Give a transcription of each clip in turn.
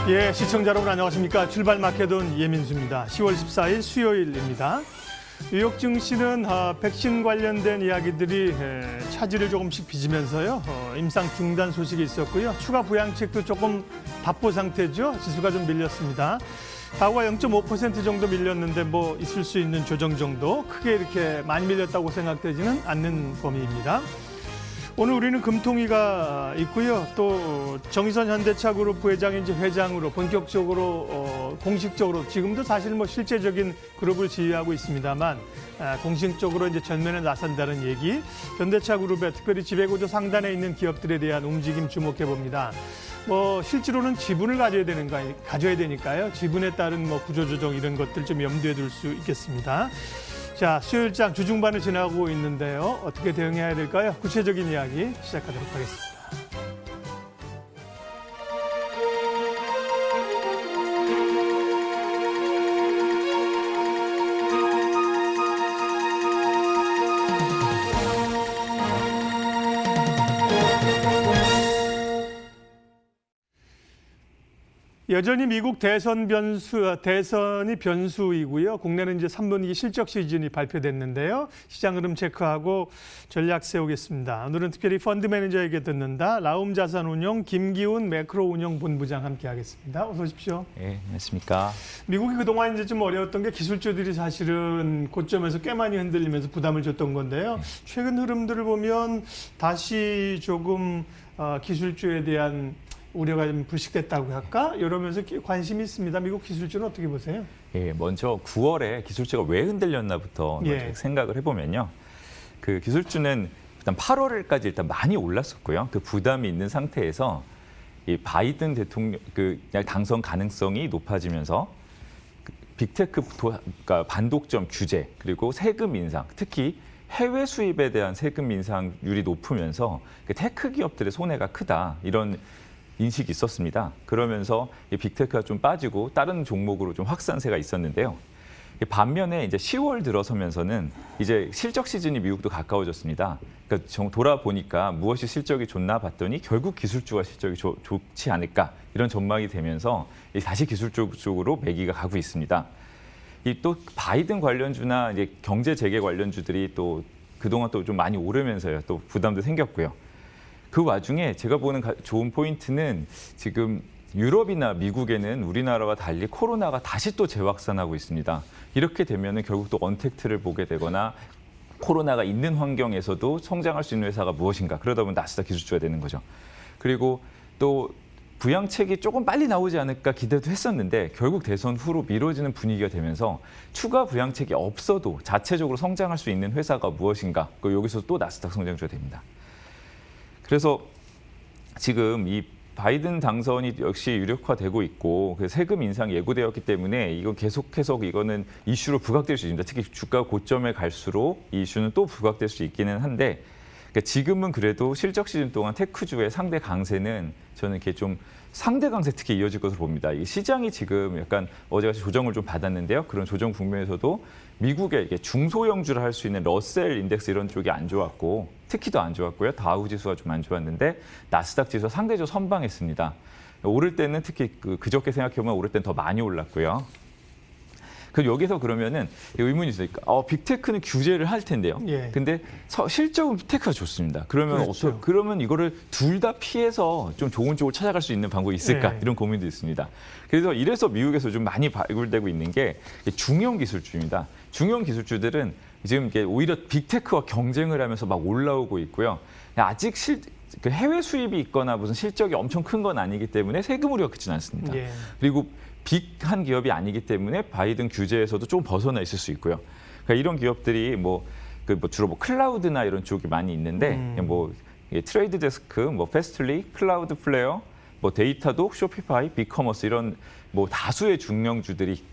예, 시청자 여러분 안녕하십니까. 출발 마케돈 예민수입니다. 10월 14일 수요일입니다. 뉴욕 증시는 백신 관련된 이야기들이 차질을 조금씩 빚으면서요. 임상 중단 소식이 있었고요. 추가 부양책도 조금 답보 상태죠. 지수가 좀 밀렸습니다. 다우가 0.5% 정도 밀렸는데 뭐 있을 수 있는 조정 정도, 크게 이렇게 많이 밀렸다고 생각되지는 않는 범위입니다. 오늘 우리는 금통위가 있고요. 또 정의선 현대차 그룹 부회장이 이제 회장으로 본격적으로 공식적으로 지금도 사실 뭐 실제적인 그룹을 지휘하고 있습니다만 공식적으로 이제 전면에 나선다는 얘기. 현대차 그룹의 특별히 지배구조 상단에 있는 기업들에 대한 움직임 주목해 봅니다. 뭐 실제로는 지분을 가져야 되니까요. 지분에 따른 뭐 구조조정 이런 것들 좀 염두에 둘 수 있겠습니다. 자, 수요일장 주중반을 지나고 있는데요. 어떻게 대응해야 될까요? 구체적인 이야기 시작하도록 하겠습니다. 여전히 미국 대선이 변수이고요. 국내는 이제 3분기 실적 시즌이 발표됐는데요. 시장 흐름 체크하고 전략 세우겠습니다. 오늘은 특별히 펀드 매니저에게 듣는다. 라움 자산운용 김기훈 매크로운용본부장 함께하겠습니다. 어서 오십시오. 네, 안녕하십니까. 미국이 그동안 이제 좀 어려웠던 게 기술주들이 사실은 고점에서 꽤 많이 흔들리면서 부담을 줬던 건데요. 최근 흐름들을 보면 다시 조금 기술주에 대한 우려가 좀 불식됐다고 할까? 이러면서 관심이 있습니다. 미국 기술주는 어떻게 보세요? 예, 먼저 9월에 기술주가 왜 흔들렸나부터 생각을 해보면요. 그 기술주는 일단 8월까지 일단 많이 올랐었고요. 그 부담이 있는 상태에서 이 바이든 대통령 당선 가능성이 높아지면서 빅테크 그러니까 반독점 규제 그리고 세금 인상, 특히 해외 수입에 대한 세금 인상률이 높으면서 그 테크 기업들의 손해가 크다 이런 인식이 있었습니다. 그러면서 이 빅테크가 좀 빠지고 다른 종목으로 좀 확산세가 있었는데요. 반면에 이제 10월 들어서면서는 이제 실적 시즌이 미국도 가까워졌습니다. 그러니까 돌아보니까 무엇이 실적이 좋나 봤더니 결국 기술주가 실적이 좋지 않을까 이런 전망이 되면서 다시 기술주 쪽으로 매기가 가고 있습니다. 이 또 바이든 관련주나 이제 경제 재개 관련주들이 또 그동안 또 좀 많이 오르면서요. 또 부담도 생겼고요. 그 와중에 제가 보는 좋은 포인트는 지금 유럽이나 미국에는 우리나라와 달리 코로나가 다시 또 재확산하고 있습니다. 이렇게 되면은 결국 또 언택트를 보게 되거나 코로나가 있는 환경에서도 성장할 수 있는 회사가 무엇인가. 그러다 보면 나스닥 기술주가 되는 거죠. 그리고 또 부양책이 조금 빨리 나오지 않을까 기대도 했었는데 결국 대선 후로 미뤄지는 분위기가 되면서 추가 부양책이 없어도 자체적으로 성장할 수 있는 회사가 무엇인가. 여기서 또 나스닥 성장주가 됩니다. 그래서 지금 이 바이든 당선이 역시 유력화되고 있고 그 세금 인상 예고되었기 때문에 이거 계속해서 이거는 이슈로 부각될 수 있습니다. 특히 주가 고점에 갈수록 이 이슈는 또 부각될 수 있기는 한데 그러니까 지금은 그래도 실적 시즌 동안 테크주의 상대 강세는 저는 이렇게 좀 상대 강세 특히 이어질 것으로 봅니다. 이 시장이 지금 약간 어제같이 조정을 좀 받았는데요. 그런 조정 국면에서도 미국의 이게 중소형주를 할 수 있는 러셀 인덱스 이런 쪽이 안 좋았고 특히 더 안 좋았고요. 다우 지수가 좀 안 좋았는데 나스닥 지수가 상대적으로 선방했습니다. 오를 때는 특히 그저께 생각해보면 오를 때는 더 많이 올랐고요. 여기서 그러면은 의문이 있으니까 빅테크는 규제를 할 텐데요. 예. 근데 실적은 빅테크가 좋습니다. 그러면 그렇죠. 그러면 이거를 둘 다 피해서 좀 좋은 쪽으로 찾아갈 수 있는 방법이 있을까? 이런 고민도 있습니다. 그래서 이래서 미국에서 좀 많이 발굴되고 있는 게 중형 기술주입니다. 중형 기술주들은 지금 이게 오히려 빅테크와 경쟁을 하면서 막 올라오고 있고요. 아직 해외 수입이 있거나 무슨 실적이 엄청 큰 건 아니기 때문에 세금 우려가 크지는 않습니다. 예. 그리고 빅한 기업이 아니기 때문에 바이든 규제에서도 좀 벗어나 있을 수 있고요. 그러니까 이런 기업들이 주로 클라우드나 이런 쪽이 많이 있는데 트레이드 데스크, 패스트리, 클라우드 플레이어, 데이터독, 쇼피파이, 빅커머스 이런 다수의 중형주들이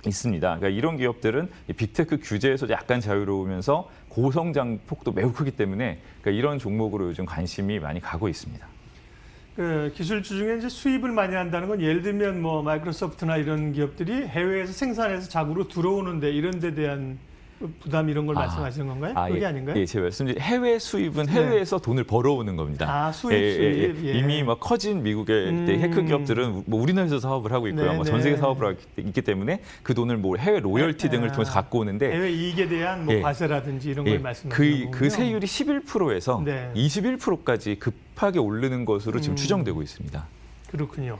있습니다. 그러니까 이런 기업들은 빅테크 규제에서 약간 자유로우면서 고성장 폭도 매우 크기 때문에 그러니까 이런 종목으로 요즘 관심이 많이 가고 있습니다. 기술주 중에 이제 수입을 많이 한다는 건 예를 들면 마이크로소프트나 이런 기업들이 해외에서 생산해서 자국으로 들어오는데 이런 데 대한 부담 이런 걸 말씀하시는 건가요? 그게 예, 아닌가요? 예, 제가 말씀드린 해외 수입은 해외에서 돈을 벌어오는 겁니다. 수입. 예. 이미 막 커진 미국의 테크 기업들은 뭐 우리나라에서 사업을 하고 있고요. 뭐 전 세계 사업을 하고 있기 때문에 그 돈을 뭐 해외 로열티 등을 통해서 갖고 오는데 해외 이익에 대한 뭐 과세라든지 이런 걸 말씀하시는 거군요. 그 세율이 11%에서 21%까지 급하게 오르는 것으로 지금 추정되고 있습니다. 그렇군요.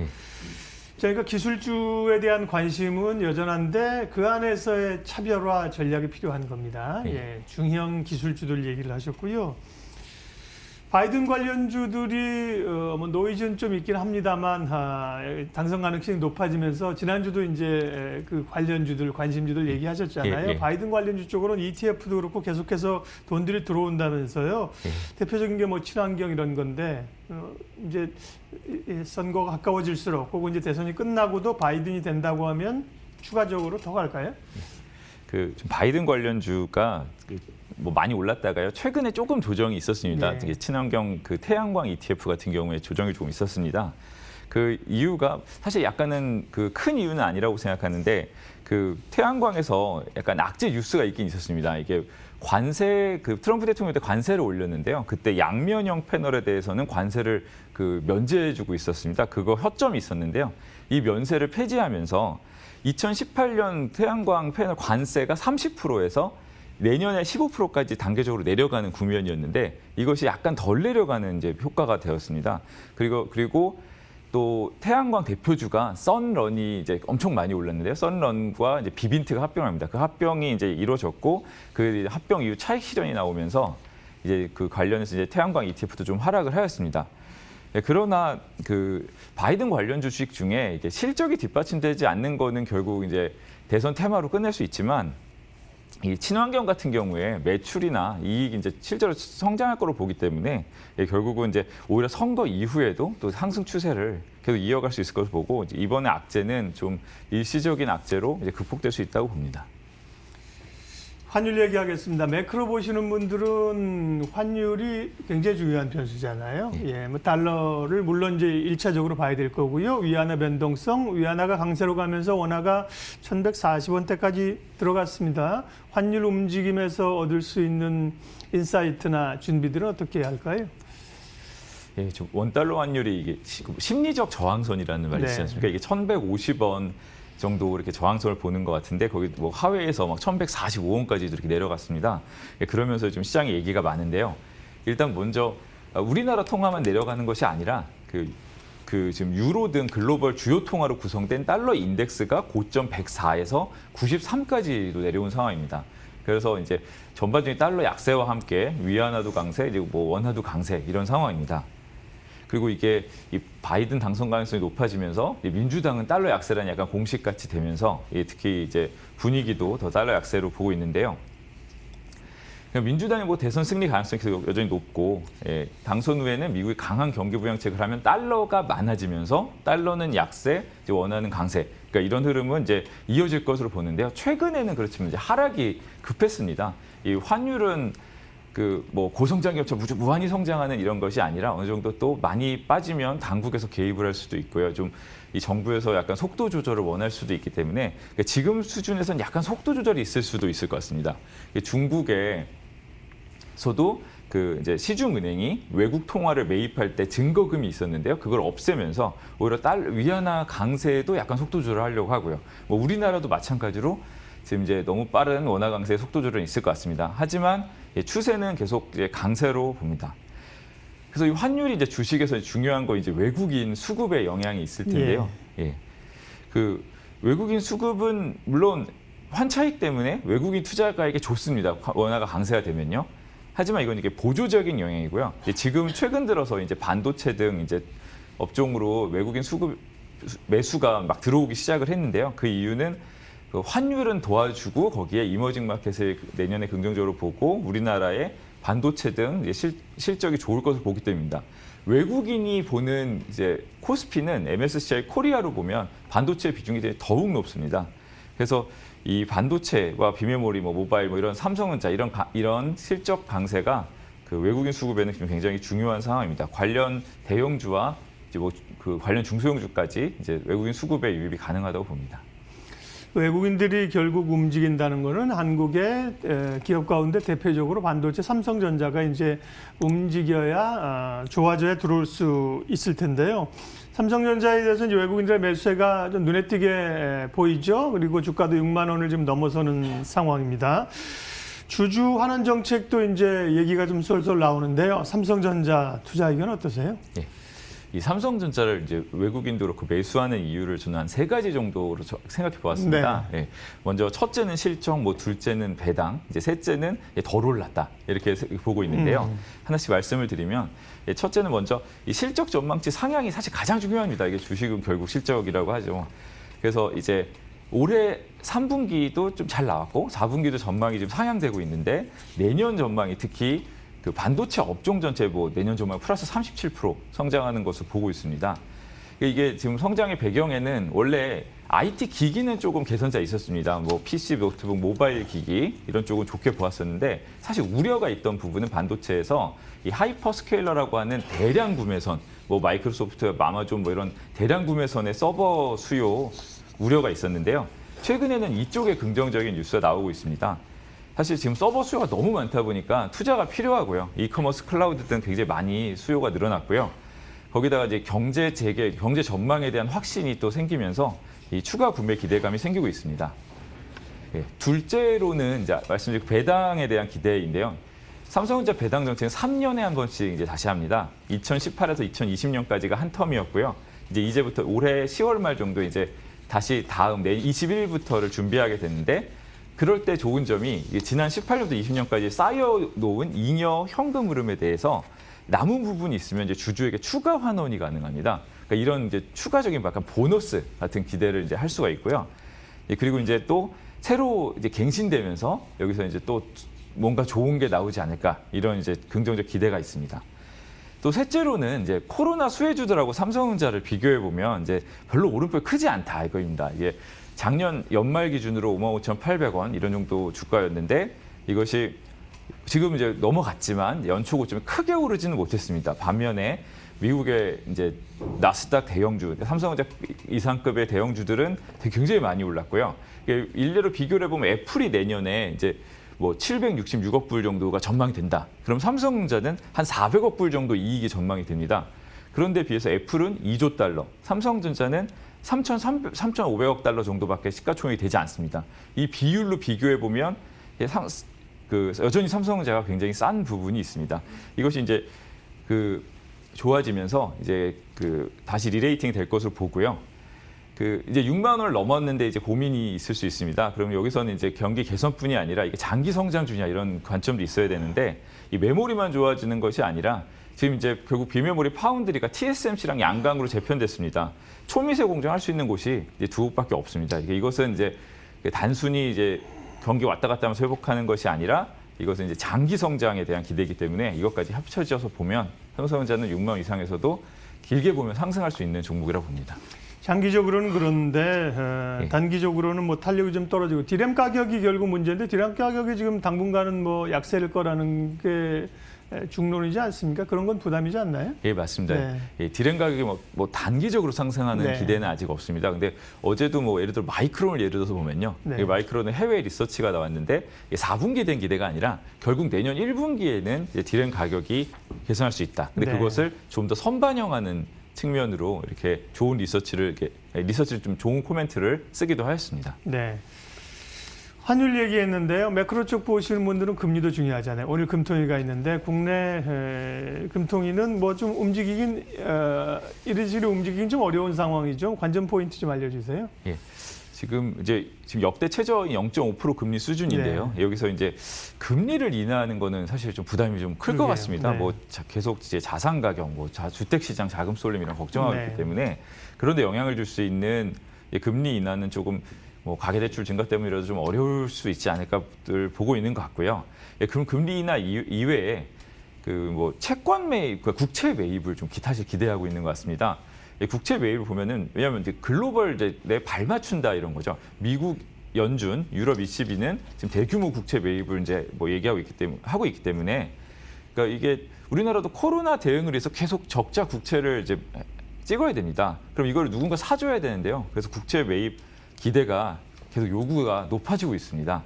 그러니까 기술주에 대한 관심은 여전한데 그 안에서의 차별화 전략이 필요한 겁니다. 중형 기술주들 얘기를 하셨고요. 바이든 관련주들이 뭐 노이즈는 좀 있긴 합니다만 당선 가능성이 높아지면서 지난주도 이제 그 관련주들, 관심주들 얘기하셨잖아요. 바이든 관련주 쪽으로는 ETF도 그렇고 계속해서 돈들이 들어온다면서요. 대표적인 게 뭐 친환경 이런 건데 이제 선거가 가까워질수록 혹은 이제 대선이 끝나고도 바이든이 된다고 하면 추가적으로 더 갈까요? 좀 바이든 관련주가 뭐 많이 올랐다가요. 최근에 조금 조정이 있었습니다. 친환경 태양광 ETF 같은 경우에 조정이 조금 있었습니다. 그 이유가 사실 약간은 큰 이유는 아니라고 생각하는데 태양광에서 약간 악재 뉴스가 있긴 있었습니다. 이게 관세 트럼프 대통령 때 관세를 올렸는데요. 그때 양면형 패널에 대해서는 관세를 면제해주고 있었습니다. 그거 허점이 있었는데요. 이 면세를 폐지하면서 2018년 태양광 패널 관세가 30%에서 내년에 15%까지 단계적으로 내려가는 국면이었는데 이것이 약간 덜 내려가는 이제 효과가 되었습니다. 그리고 또 태양광 대표주가 선런이 이제 엄청 많이 올랐는데요. 선런과 이제 비빈트가 합병합니다. 그 합병이 이제 이루어졌고 그 합병 이후 차익 실현이 나오면서 이제 관련해서 이제 태양광 ETF도 좀 하락을 하였습니다. 그러나 바이든 관련 주식 중에 이게 실적이 뒷받침되지 않는 거는 결국 이제 대선 테마로 끝낼 수 있지만 이 친환경 같은 경우에 매출이나 이익이 이제 실제로 성장할 거로 보기 때문에 결국은 이제 오히려 선거 이후에도 또 상승 추세를 계속 이어갈 수 있을 것으로 보고 이번에 악재는 좀 일시적인 악재로 이제 극복될 수 있다고 봅니다. 환율 얘기하겠습니다. 매크로 보시는 분들은 환율이 굉장히 중요한 변수잖아요. 뭐 달러를 물론 이제 1차적으로 봐야 될 거고요. 위안화 변동성, 위안화가 강세로 가면서 원화가 1,140원대까지 들어갔습니다. 환율 움직임에서 얻을 수 있는 인사이트나 준비들은 어떻게 해야 할까요? 원달러 환율이 이게 심리적 저항선이라는 말이 있지 않습니까? 이게 1,150원 정도 이렇게 저항선을 보는 것 같은데 거기 뭐 하회에서 막 1,145원까지도 이렇게 내려갔습니다. 그러면서 좀 시장에 얘기가 많은데요. 일단 먼저 우리나라 통화만 내려가는 것이 아니라 지금 유로 등 글로벌 주요 통화로 구성된 달러 인덱스가 고점 104에서 93까지도 내려온 상황입니다. 그래서 이제 전반적인 달러 약세와 함께 위안화도 강세, 그리고 뭐 원화도 강세 이런 상황입니다. 그리고 이게 이 바이든 당선 가능성이 높아지면서 민주당은 달러 약세라는 약간 공식같이 되면서 특히 이제 분위기도 더 달러 약세로 보고 있는데요. 민주당이 뭐 대선 승리 가능성이 계속 여전히 높고 당선 후에는 미국이 강한 경기 부양책을 하면 달러가 많아지면서 달러는 약세, 이제 원화는 강세. 그러니까 이런 흐름은 이제 이어질 것으로 보는데요. 최근에는 그렇지만 이제 하락이 급했습니다. 이 환율은 뭐 고성장기업처럼 무한히 성장하는 이런 것이 아니라 어느 정도 또 많이 빠지면 당국에서 개입을 할 수도 있고요. 좀 이 정부에서 약간 속도 조절을 원할 수도 있기 때문에 그러니까 지금 수준에서는 약간 속도 조절이 있을 수도 있을 것 같습니다. 중국에서도 이제 시중은행이 외국 통화를 매입할 때 증거금이 있었는데요. 그걸 없애면서 오히려 위안화 강세에도 약간 속도 조절을 하려고 하고요. 뭐 우리나라도 마찬가지로 지금 이제 너무 빠른 원화 강세의 속도 조절은 있을 것 같습니다. 하지만 추세는 계속 이제 강세로 봅니다. 그래서 이 환율이 이제 주식에서 중요한 거 이제 외국인 수급에 영향이 있을 텐데요. 외국인 수급은 물론 환차익 때문에 외국인 투자가에게 좋습니다. 원화가 강세가 되면요. 하지만 이건 이게 보조적인 영향이고요. 지금 최근 들어서 이제 반도체 등 이제 업종으로 외국인 수급 매수가 막 들어오기 시작을 했는데요. 그 이유는 환율은 도와주고 거기에 이머징 마켓을 내년에 긍정적으로 보고 우리나라의 반도체 등 이제 실적이 좋을 것을 보기 때문입니다. 외국인이 보는 이제 코스피는 MSCI 코리아로 보면 반도체 비중이 더욱 높습니다. 그래서 이 반도체와 비메모리, 뭐 모바일, 뭐 이런 삼성전자 이런 실적 강세가 외국인 수급에는 굉장히 중요한 상황입니다. 관련 대형주와 이제 관련 중소형주까지 이제 외국인 수급에 유입이 가능하다고 봅니다. 외국인들이 결국 움직인다는 거는 한국의 기업 가운데 대표적으로 반도체 삼성전자가 이제 움직여야 좋아져야 들어올 수 있을 텐데요. 삼성전자에 대해서 이제 외국인들의 매수세가 좀 눈에 띄게 보이죠. 그리고 주가도 6만 원을 지금 넘어서는 상황입니다. 주주 환원 정책도 이제 얘기가 좀 쏠쏠 나오는데요. 삼성전자 투자 의견 어떠세요? 예. 이 삼성전자를 이제 외국인도 그렇고 매수하는 이유를 저는 한 3가지 정도로 생각해 보았습니다. 네. 예. 먼저 첫째는 실적, 뭐 둘째는 배당, 이제 셋째는 덜 올랐다 이렇게 보고 있는데요. 하나씩 말씀을 드리면 첫째는 먼저 이 실적 전망치 상향이 사실 가장 중요합니다. 이게 주식은 결국 실적이라고 하죠. 그래서 이제 올해 3분기도 좀 잘 나왔고 4분기도 전망이 좀 상향되고 있는데 내년 전망이 특히 그 반도체 업종 전체 뭐 내년 전망 플러스 37% 성장하는 것을 보고 있습니다. 이게 지금 성장의 배경에는 원래 IT 기기는 조금 개선자 있었습니다. 뭐 PC, 노트북, 모바일 기기 이런 쪽은 좋게 보았었는데 사실 우려가 있던 부분은 반도체에서 이 하이퍼스케일러라고 하는 대량 구매선, 뭐 마이크로소프트, 아마존 뭐 이런 대량 구매선의 서버 수요 우려가 있었는데요. 최근에는 이쪽에 긍정적인 뉴스가 나오고 있습니다. 사실 지금 서버 수요가 너무 많다 보니까 투자가 필요하고요. 이커머스 클라우드 등 굉장히 많이 수요가 늘어났고요. 거기다가 이제 경제 재개, 경제 전망에 대한 확신이 또 생기면서 이 추가 구매 기대감이 생기고 있습니다. 예, 둘째로는 이제 말씀드린 배당에 대한 기대인데요. 삼성전자 배당 정책은 3년에 한 번씩 이제 다시 합니다. 2018에서 2020년까지가 한 텀이었고요. 이제부터 올해 10월 말 정도 이제 다시 다음 내일 21일부터를 준비하게 됐는데 그럴 때 좋은 점이 지난 18년부터 20년까지 쌓여놓은 잉여 현금 흐름에 대해서 남은 부분이 있으면 이제 주주에게 추가 환원이 가능합니다. 그러니까 이런 이제 추가적인 약간 보너스 같은 기대를 이제 할 수가 있고요. 그리고 이제 또 새로 이제 갱신되면서 여기서 이제 또 뭔가 좋은 게 나오지 않을까 이런 이제 긍정적 기대가 있습니다. 또 셋째로는 이제 코로나 수혜주들하고 삼성전자를 비교해 보면 이제 별로 오름폭이 크지 않다 이거입니다. 이게 작년 연말 기준으로 55,800원 이런 정도 주가였는데 이것이 지금 이제 넘어갔지만 연초 고점에 크게 오르지는 못했습니다. 반면에 미국의 이제 나스닥 대형주, 삼성전자 이상급의 대형주들은 굉장히 많이 올랐고요. 일례로 비교를 해보면 애플이 내년에 이제 뭐 766억 불 정도가 전망이 된다. 그럼 삼성전자는 한 400억 불 정도 이익이 전망이 됩니다. 그런데 비해서 애플은 2조 달러, 삼성전자는 3,500억 달러 정도밖에 시가총액이 되지 않습니다. 이 비율로 비교해 보면 여전히 삼성전자가 굉장히 싼 부분이 있습니다. 이것이 이제 좋아지면서 이제 다시 리레이팅이 될 것으로 보고요. 이제 6만 원을 넘었는데 이제 고민이 있을 수 있습니다. 그럼 여기서는 이제 경기 개선뿐이 아니라 이게 장기 성장주냐 이런 관점도 있어야 되는데 이 메모리만 좋아지는 것이 아니라 지금 이제 결국 비메모리 파운드리가 TSMC랑 양강으로 재편됐습니다. 초미세 공정할 수 있는 곳이 이제 두 곳밖에 없습니다. 이것은 이제 단순히 이제 경기 왔다 갔다 하면서 회복하는 것이 아니라 이것은 이제 장기 성장에 대한 기대이기 때문에 이것까지 합쳐져서 보면 삼성전자는 6만 원 이상에서도 길게 보면 상승할 수 있는 종목이라고 봅니다. 장기적으로는 그런데 예. 단기적으로는 뭐 탄력이 좀 떨어지고 디램 가격이 결국 문제인데 디램 가격이 지금 당분간은 뭐 약세일 거라는 게 중론이지 않습니까? 그런 건 부담이지 않나요? 예, 맞습니다. 네. 예, 디램 가격이 뭐 단기적으로 상승하는 네. 기대는 아직 없습니다. 근데 어제도 뭐 예를 들어 마이크론을 예를 들어서 보면요. 네. 이 마이크론은 해외 리서치가 나왔는데 4분기에 된 기대가 아니라 결국 내년 1분기에는 이제 디램 가격이 개선할 수 있다. 근데 네. 그것을 좀 더 선반영하는 측면으로 이렇게 좋은 리서치를 좀 좋은 코멘트를 쓰기도 하였습니다. 네. 환율 얘기했는데요. 매크로 쪽 보시는 분들은 금리도 중요하잖아요. 오늘 금통위가 있는데 국내 금통위는 뭐 좀 움직이긴 이리저리 움직이긴 좀 어려운 상황이죠. 관전 포인트 좀 알려주세요. 예. 지금 역대 최저인 0.5% 금리 수준인데요. 네. 여기서 이제 금리를 인하하는 거는 사실 좀 부담이 좀 클 것 같습니다. 네. 뭐 계속 이제 자산 가격, 뭐 주택 시장 자금 쏠림 이런 걱정하고 네. 있기 때문에 그런데 영향을 줄 수 있는 금리 인하는 조금 뭐 가계대출 증가 때문이라도 좀 어려울 수 있지 않을까를 보고 있는 것 같고요. 예, 그럼 금리 인하 이외에 뭐 채권 매입, 국채 매입을 좀 사실 기대하고 있는 것 같습니다. 국채 매입을 보면은 왜냐하면 이제 글로벌 내 발맞춘다 이런 거죠. 미국 연준, 유럽 ECB는 지금 대규모 국채 매입을 이제 뭐 하고 있기 때문에 그러니까 이게 우리나라도 코로나 대응을 위해서 계속 적자 국채를 이제 찍어야 됩니다. 그럼 이걸 누군가 사줘야 되는데요. 그래서 국채 매입 기대가 계속 요구가 높아지고 있습니다.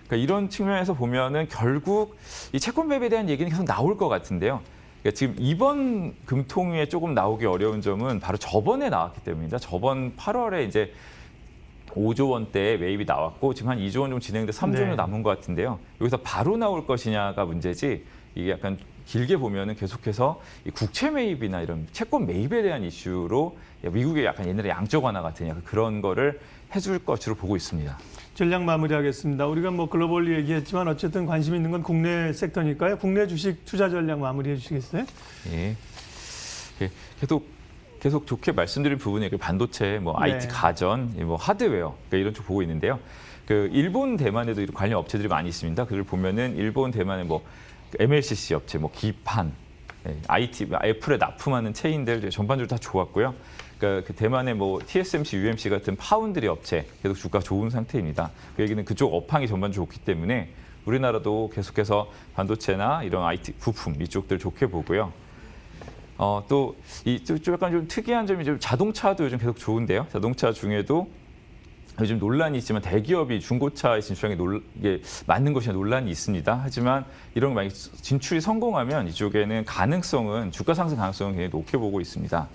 그러니까 이런 측면에서 보면은 결국 이 채권 매입에 대한 얘기는 계속 나올 것 같은데요. 그러니까 지금 이번 금통위에 조금 나오기 어려운 점은 바로 저번에 나왔기 때문입니다. 저번 8월에 이제 5조 원대의 매입이 나왔고 지금 한 2조 원 정도 진행돼 3조 원 남은 것 같은데요. 여기서 바로 나올 것이냐가 문제지 이게 약간 길게 보면은 계속해서 이 국채 매입이나 이런 채권 매입에 대한 이슈로 미국의 약간 옛날에 양적 완화 같은 약간 그런 거를 해줄 것으로 보고 있습니다. 전략 마무리하겠습니다. 우리가 뭐 글로벌리 얘기했지만 어쨌든 관심 있는 건 국내 섹터니까요. 국내 주식 투자 전략 마무리해 주시겠어요? 예. 계속 좋게 말씀드린 부분이 반도체, 뭐 IT 네. 가전, 뭐 하드웨어 그러니까 이런 쪽 보고 있는데요. 그 일본, 대만에도 이런 관련 업체들이 많이 있습니다. 그걸 보면은 일본, 대만의 뭐 MLCC 업체, 뭐 기판, IT, 애플에 납품하는 체인들 전반적으로 다 좋았고요. 그러니까 그 대만의 뭐 TSMC, UMC 같은 파운드리 업체 계속 주가 좋은 상태입니다. 그 얘기는 그쪽 업황이 전반적으로 좋기 때문에 우리나라도 계속해서 반도체나 이런 IT 부품 이쪽들 좋게 보고요. 또 약간 좀 특이한 점이 좀 자동차도 요즘 계속 좋은데요. 자동차 중에도 요즘 논란이 있지만 대기업이 중고차에 진출하는 게 이게 맞는 것이냐 논란이 있습니다. 하지만 이런 거 만약 진출이 성공하면 이쪽에는 가능성은 주가 상승 가능성은 굉장히 높게 보고 있습니다.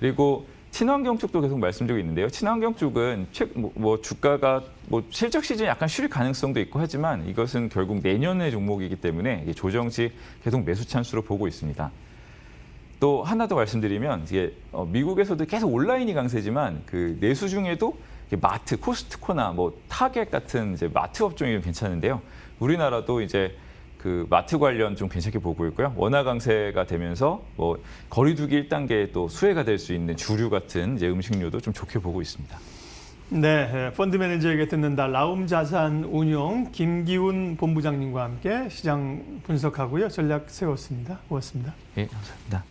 그리고 친환경 쪽도 계속 말씀드리고 있는데요. 친환경 쪽은 뭐 주가가 뭐 실적 시즌 약간 쉬릴 가능성도 있고 하지만 이것은 결국 내년의 종목이기 때문에 조정 시 계속 매수 찬스로 보고 있습니다. 또 하나 더 말씀드리면 이게 미국에서도 계속 온라인이 강세지만 그 내수 중에도 마트, 코스트코나 뭐 타겟 같은 이제 마트 업종이 좀 괜찮은데요. 우리나라도 이제 그 마트 관련 좀 괜찮게 보고 있고요. 원화 강세가 되면서 뭐 거리두기 1단계 또 수혜가 될 수 있는 주류 같은 이제 음식료도 좀 좋게 보고 있습니다. 네, 펀드 매니저에게 듣는다. 라움 자산 운용 김기훈 본부장님과 함께 시장 분석하고요. 전략 세웠습니다. 고맙습니다. 예, 감사합니다.